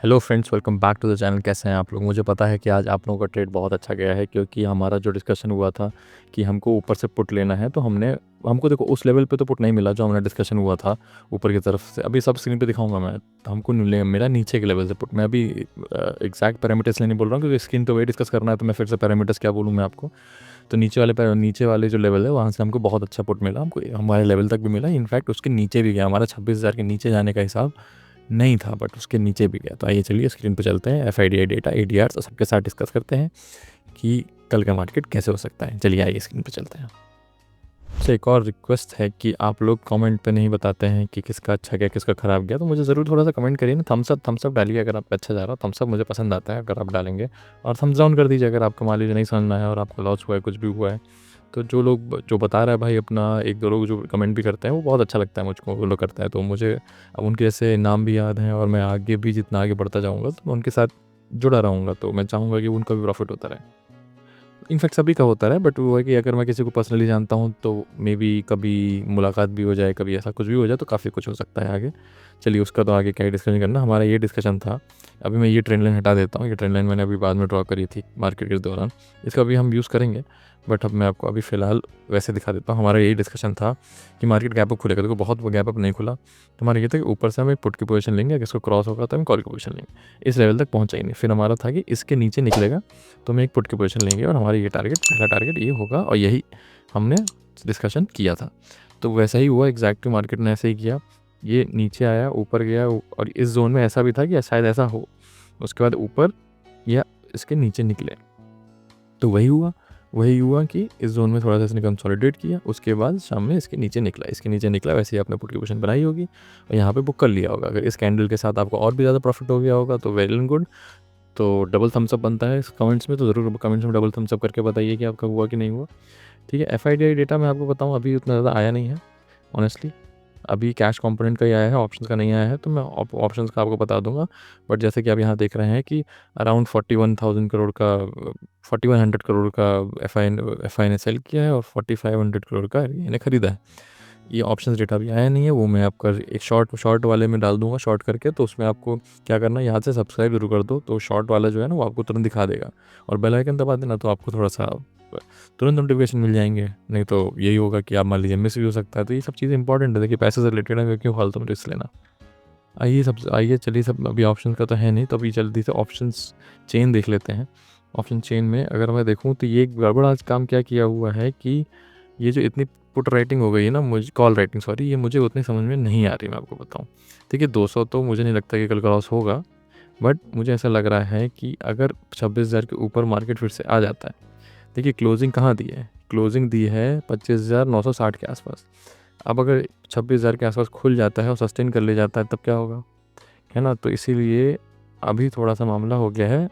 Hello friends, welcome back to the channel. कैसे हैं आप लोग? मुझे पता है कि आज आप लोगों का ट्रेड बहुत अच्छा गया है, क्योंकि हमारा जो डिस्कशन हुआ था कि हमको ऊपर से पुट लेना है, तो हमको देखो उस लेवल पे तो पुट नहीं मिला जो हमारा डिस्कशन हुआ था ऊपर की तरफ से। अभी सब स्क्रीन पे दिखाऊंगा मैं, तो हमको मेरा नीचे के लेवल से पुट। मैं अभी एग्जैक्ट पैरामीटर्स नहीं बोल रहा हूँ, क्योंकि स्क्रीन पे वही डिस्कस करना है, तो मैं फिर से पैरामीटर्स क्या बोलूँ मैं आपको। तो नीचे वाले जो लेवल है वहाँ से हमको बहुत अच्छा पुट मिला, हमको हमारे लेवल तक भी मिला, इनफैक्ट उसके नीचे भी गया। हमारा 26,000 के नीचे जाने का हिसाब नहीं था, बट उसके नीचे भी गया। तो आइए चलिए स्क्रीन पे चलते हैं, FIDI डेटा, ADR तो सबके साथ डिस्कस करते हैं कि कल का मार्केट कैसे हो सकता है। चलिए आइए स्क्रीन पे चलते हैं। तो एक और रिक्वेस्ट है कि आप लोग कमेंट पे नहीं बताते हैं कि किसका अच्छा गया किसका ख़राब गया, तो मुझे ज़रूर थोड़ा सा कमेंट करिए ना। थम्स अप डालिए अगर आपका अच्छा जा रहा है। थम्स अप मुझे पसंद आता है अगर आप डालेंगे, और थम्स डाउन कर दीजिए अगर आपका मान लीजिए नहीं समझना है और आपका लॉस हुआ है, कुछ भी हुआ है। तो जो लोग जो बता रहा है भाई अपना, एक दो लोग जो कमेंट भी करते हैं वो बहुत अच्छा लगता है मुझको, वो लोग करता है तो मुझे अब उनके जैसे नाम भी याद हैं, और मैं आगे भी जितना आगे बढ़ता जाऊँगा तो मैं उनके साथ जुड़ा रहूँगा, तो मैं चाहूँगा कि उनका भी प्रॉफिट होता रहे। इनफैक्ट सभी का होता रहा है, बट वो है कि अगर मैं किसी को पर्सनली जानता हूँ तो मे बी कभी मुलाकात भी हो जाए, कभी ऐसा कुछ भी हो जाए, तो काफ़ी कुछ हो सकता है आगे। चलिए उसका तो आगे क्या ही डिस्कशन करना, हमारा ये डिस्कशन था। अभी मैं ये ट्रेंड लाइन हटा देता हूँ, ये ट्रेंड लाइन मैंने अभी बाद में ड्रॉ करी थी मार्केट के दौरान, इसका भी हम यूज़ करेंगे, बट अब मैं आपको अभी फ़िलहाल वैसे दिखा देता हूँ। हमारा यही डिस्कशन था कि मार्केट गैप अप खुलेगा, देखो बहुत गैप अप नहीं खुला, तो हमारा ये था कि ऊपर से हम एक पुट की पोजीशन लेंगे, अगर इसको क्रॉस होगा तो हम कॉल की पोजीशन लेंगे। इस लेवल तक पहुँचा ही नहीं, फिर हमारा था कि इसके नीचे निकलेगा तो हम एक पुट की पोजीशन लेंगे, और हमारा ये पहला टारगेट ये होगा, और यही हमने डिस्कशन किया था। तो वैसा ही हुआ, एग्जैक्टली मार्केट ने ऐसे ही किया। ये नीचे आया, ऊपर गया, और इस जोन में ऐसा भी था कि शायद ऐसा हो, उसके बाद ऊपर या इसके नीचे निकले। तो वही हुआ कि इस जोन में थोड़ा सा इसने कंसोलिडेट किया, उसके बाद शाम में इसके नीचे निकला। वैसे ही आपने पुट की पोजीशन बनाई होगी और यहाँ पे बुक कर लिया होगा। अगर इस कैंडल के साथ आपको और भी ज़्यादा प्रॉफिट हो गया होगा तो वेल एंड गुड। तो डबल थम्स अप बनता है इस कमेंट्स में, तो ज़रूर कमेंट्स में डबल थम्स अप करके बताइए कि आपका हुआ कि नहीं हुआ। ठीक है, FIDI डेटा मैं आपको बताऊँ अभी उतना ज़्यादा आया नहीं है ऑनेस्टली। अभी कैश कंपोनेंट का ही आया है, ऑप्शंस का नहीं आया है, तो मैं ऑप्शंस का आपको बता दूंगा। बट जैसे कि आप यहाँ देख रहे हैं कि अराउंड 4100 करोड़ का एफ आई ने सेल किया है, और 4500 करोड़ का इन्हें खरीदा है। ये ऑप्शंस डेटा भी आया नहीं है, वो मैं आपका एक शॉर्ट वाले में डाल दूंगा शॉर्ट करके। तो उसमें आपको क्या करना है, यहाँ से सब्सक्राइब जरूर कर दो, तो शॉर्ट वाला जो है ना वो आपको तुरंत दिखा देगा, और बेल आइकन दबा देना, तो आपको थोड़ा सा तुरंत नोटिफिकेशन मिल जाएंगे। नहीं तो यही होगा कि आप मान लीजिए मिस भी हो सकता है। तो ये सब चीज़ें इंपॉर्टेंट है, देखिए पैसे से रिलेटेड है, क्यों फालतू में रिस्क लेना। आइए चलिए, सब अभी ऑप्शन का तो है नहीं, तो अभी जल्दी से ऑप्शंस चेन देख लेते हैं। ऑप्शन चेन में अगर मैं देखूँ तो ये एक गड़बड़ आज काम क्या किया हुआ है कि ये जो इतनी पुट राइटिंग हो गई है ना, मुझे कॉल राइटिंग सॉरी, ये मुझे उतनी समझ में नहीं आ रही, मैं आपको बताऊँ। देखिए 200 तो मुझे नहीं लगता कि कल क्रॉस होगा, बट मुझे ऐसा लग रहा है कि अगर 26,000 के ऊपर मार्केट फिर से आ जाता है। देखिए क्लोजिंग कहाँ दी है, क्लोजिंग दी है 25,960 के आसपास। अब अगर 26,000 के आसपास खुल जाता है और सस्टेन कर ले जाता है, तब क्या होगा, है ना। तो इसीलिए अभी थोड़ा सा मामला हो गया है,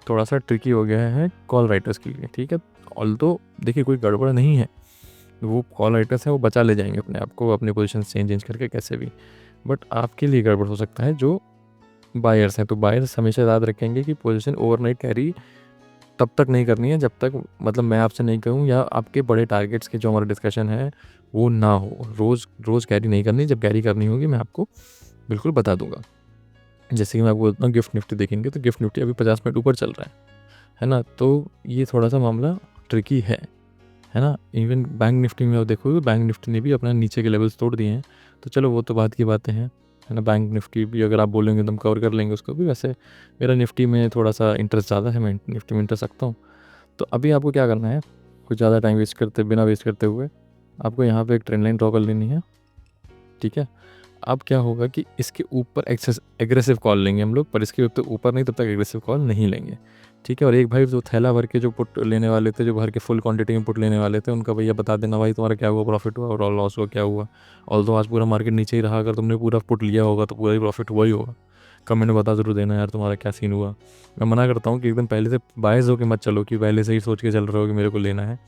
थोड़ा सा ट्रिकी हो गया है कॉल राइटर्स के लिए। ठीक है, ऑल्दो देखिए कोई गड़बड़ नहीं है, वो कॉल राइटर्स हैं, वो बचा ले जाएंगे अपने आप को, अपने पोजीशन चेंज करके कैसे भी। बट आपके लिए गड़बड़ हो सकता है जो बायर्स हैं। तो बायर्स हमेशा याद रखेंगे कि पोजीशन ओवरनाइट कैरी तब तक नहीं करनी है जब तक, मतलब मैं आपसे नहीं कहूँ, या आपके बड़े टारगेट्स के जो हमारा डिस्कशन है वो ना हो। रोज़ कैरी नहीं करनी, जब कैरी करनी होगी मैं आपको बिल्कुल बता दूंगा। जैसे कि मैं आपको बोलता हूँ गिफ्ट निफ्टी देखेंगे, तो गिफ्ट निफ्टी अभी 50 मिनट ऊपर चल रहा है ना। तो ये थोड़ा सा मामला ट्रिकी है ना। इवन बैंक निफ्टी में आप देखोगे, बैंक निफ्टी ने भी अपना नीचे के लेवल्स तोड़ दिए हैं। तो चलो वो तो बात की बातें हैं, है ना। बैंक निफ्टी भी अगर आप बोलेंगे तो हम कवर कर लेंगे उसको भी। वैसे मेरा निफ्टी में थोड़ा सा इंटरेस्ट ज़्यादा है, मैं निफ्टी में इंटरेस्ट रखता हूँ। तो अभी आपको क्या करना है, कुछ ज़्यादा टाइम बिना वेस्ट करते हुए आपको यहाँ पे एक ट्रेंड लाइन ड्रॉ कर लेनी है। ठीक है, अब क्या होगा कि इसके ऊपर एग्रेसिव कॉल लेंगे हम लोग, पर इसके ऊपर नहीं, तब तक एग्रेसिव कॉल नहीं लेंगे। ठीक है, और एक भाई जो थैला भर के जो पुट लेने वाले थे, जो भर के फुल क्वांटिटी में पुट लेने वाले थे, उनका भैया बता देना भाई तुम्हारा क्या हुआ, प्रॉफिट हुआ और लॉस हुआ, क्या हुआ। ऑल्दो आज पूरा मार्केट नीचे ही रहा, अगर तुमने पूरा पुट लिया होगा तो पूरा ही प्रॉफिट हुआ ही होगा। कमेंट में बता ज़रूर देना यार तुम्हारा क्या सीन हुआ। मैं मना करता हूँ कि एकदम पहले से बायस होकर मत चलो, कि पहले से ही सोच के चल रहे हो कि मेरे को लेना है।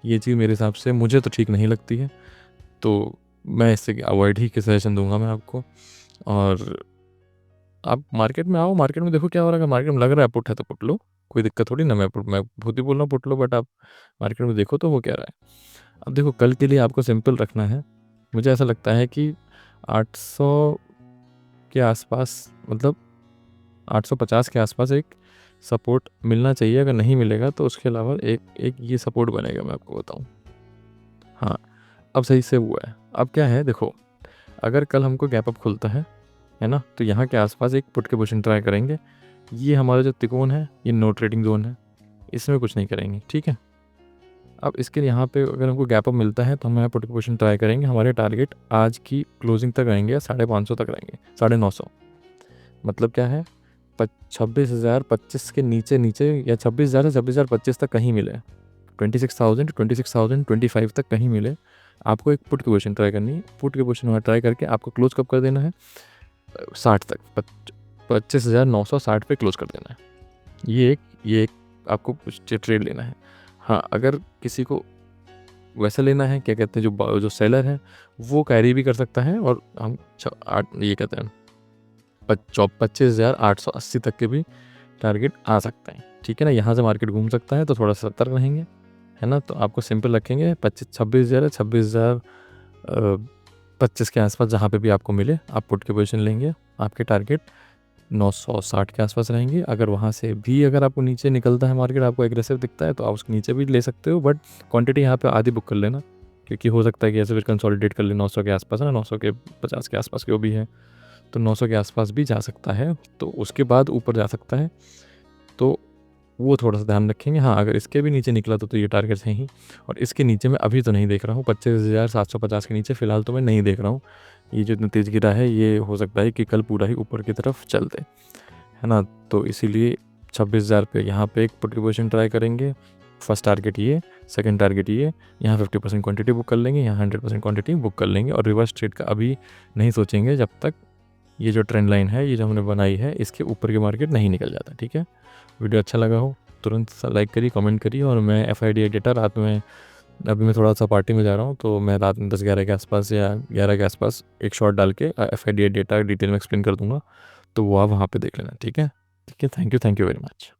ये चीज़ मेरे हिसाब से मुझे तो ठीक नहीं लगती है, तो मैं इससे अवॉइड ही के सजेशन दूंगा मैं आपको। और आप मार्केट में आओ, मार्केट में देखो क्या हो रहा है। अगर मार्केट में लग रहा है पुट है तो पुट लो, कोई दिक्कत थोड़ी ना। मैं खुद ही बोल रहा हूँ पुट लो, बट आप मार्केट में देखो तो वो क्या रहा है। अब देखो कल के लिए आपको सिंपल रखना है। मुझे ऐसा लगता है कि 800 के आसपास, मतलब 850 के आसपास एक सपोर्ट मिलना चाहिए। अगर नहीं मिलेगा तो उसके अलावा एक ये सपोर्ट बनेगा, मैं आपको बताऊं। हाँ, अब सही से हुआ है। अब क्या है देखो, अगर कल हमको गैप अप खुलता है ना, तो यहाँ के आसपास एक पुट के पोजीशन ट्राई करेंगे। ये हमारा जो त्रिकोण है ये नो ट्रेडिंग जोन है, इसमें कुछ नहीं करेंगे, ठीक है। अब इसके यहाँ पे अगर हमको गैप अप मिलता है तो हम यहाँ पुट की पोजीशन ट्राई करेंगे। हमारे टारगेट आज की क्लोजिंग तक रहेंगे या 550 तक रहेंगे, 950। मतलब क्या है, 26,025 के नीचे नीचे या 26,000 से 26,025 तक कहीं मिले, 26,000 टू 26,025 तक कहीं मिले, आपको एक पुट की पोजीशन ट्राई करनी है। पुट की पोजीशन वहाँ ट्राई करके आपको क्लोज कब कर देना है, 60 तक, 25,960 पे क्लोज कर देना है। ये एक आपको ट्रेड लेना है। हाँ, अगर किसी को वैसा लेना है, क्या कहते हैं, जो सेलर है वो कैरी भी कर सकता है, और हम ये कहते हैं 25,880 तक के भी टारगेट आ सकते हैं, ठीक है ना। यहाँ से मार्केट घूम सकता है, तो थोड़ा सतर्क रहेंगे, है ना। तो आपको सिंपल रखेंगे 26,025 के आसपास जहाँ पे भी आपको मिले आप पुट की पोजीशन लेंगे। आपके टारगेट 960 के आसपास रहेंगे। अगर वहाँ से भी अगर आपको नीचे निकलता है मार्केट, आपको एग्रेसिव दिखता है, तो आप उसके नीचे भी ले सकते हो, बट क्वांटिटी यहाँ पे आधी बुक कर लेना, क्योंकि हो सकता है कि ऐसे फिर कंसोलिडेट कर ले 900 के आसपास, है ना, 950 के आसपास जो भी है, तो 900 के आसपास भी जा सकता है, तो उसके बाद ऊपर जा सकता है, तो वो थोड़ा सा ध्यान रखेंगे। हाँ, अगर इसके भी नीचे निकला तो ये टारगेट है ही, और इसके नीचे मैं अभी तो नहीं देख रहा हूँ, 25,750 के नीचे फ़िलहाल तो मैं नहीं देख रहा हूँ। ये जो इतना तेज़ गिरा है, ये हो सकता है कि कल पूरा ही ऊपर की तरफ चल दे, है ना। तो इसीलिए 26,000 पे यहाँ पे एक पुट की पोजीशन ट्राई करेंगे। फर्स्ट टारगेट ये, सेकंड टारगेट ये, यहाँ 50% क्वांटिटी बुक कर लेंगे, यहाँ 100% क्वांटिटी बुक कर लेंगे, और रिवर्स ट्रेड का अभी नहीं सोचेंगे जब तक ये जो ट्रेंड लाइन है, ये जो हमने बनाई है, इसके ऊपर की मार्केट नहीं निकल जाता, ठीक है। वीडियो अच्छा लगा हो तुरंत लाइक करिए, कमेंट करिए, और मैं FIDI डेटा रात में, अभी मैं थोड़ा सा पार्टी में जा रहा हूँ, तो मैं रात में 10-11 के आसपास या 11 के आसपास एक शॉर्ट डाल के FIDI डेटा डिटेल में एक्सप्लेन कर दूंगा, तो वो आप वहाँ पे देख लेना, ठीक है। Thank you very much.